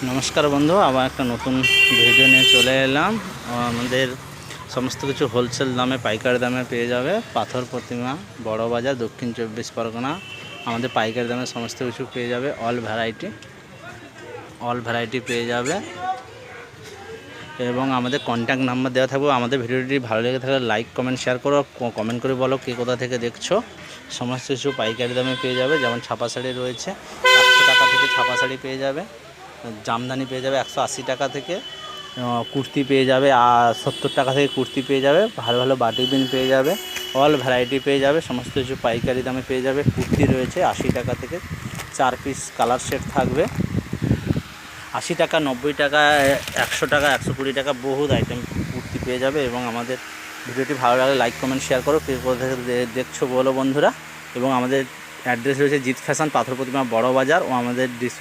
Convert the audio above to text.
নমস্কার বন্ধু, আবার একটা নতুন ভিডিও নিয়ে চলে এলাম। আমাদের সমস্ত কিছু হোলসেল দামে, পাইকারি দামে পেয়ে যাবে। পাথর প্রতিমা, বড় বাজার, দক্ষিণ 24 পরগনা। আমাদের পাইকারি দামে সমস্ত কিছু পেয়ে যাবে। অল ভ্যারাইটি পেয়ে যাবে। এবং আমাদের কন্ট্যাক্ট নাম্বার দেওয়া থাকবে। আমাদের ভিডিওটি ভালো লেগে থাকলে লাইক, কমেন্ট, শেয়ার করো। কমেন্ট করে বলো কে কোথা থেকে দেখছো। সমস্ত কিছু পাইকারি দামে পেয়ে যাবে। যেমন ছাপা শাড়ি রয়েছে 100 টাকা থেকে ছাপা শাড়ি পেয়ে যাবে। জামদানি পেয়ে যাবে 180 টাকা থেকে। কুর্তি পেয়ে যাবে 70 টাকা থেকে কুর্তি পেয়ে যাবে। ভালো ভালো বাটিক বিন পেয়ে যাবে। অল ভ্যারাইটি পেয়ে যাবে। সমস্ত কিছু পাইকারি দামে পেয়ে যাবে। কুর্তি রয়েছে 80 টাকা থেকে, 4 পিস কালার সেট থাকবে 80 টাকা, 90 টাকা, 100 টাকা, 120 টাকা, বহুত আইটেম কুর্তি পেয়ে যাবে। এবং আমাদের ভিডিওটি ভালো লাগলে লাইক, কমেন্ট, শেয়ার করো। কে কোথা থেকে দেখছো বলো বন্ধুরা। এবং আমাদের অ্যাড্রেস রয়েছে জিৎ ফ্যাশন, পাথর প্রতিমা, বড় বাজার। ও আমাদের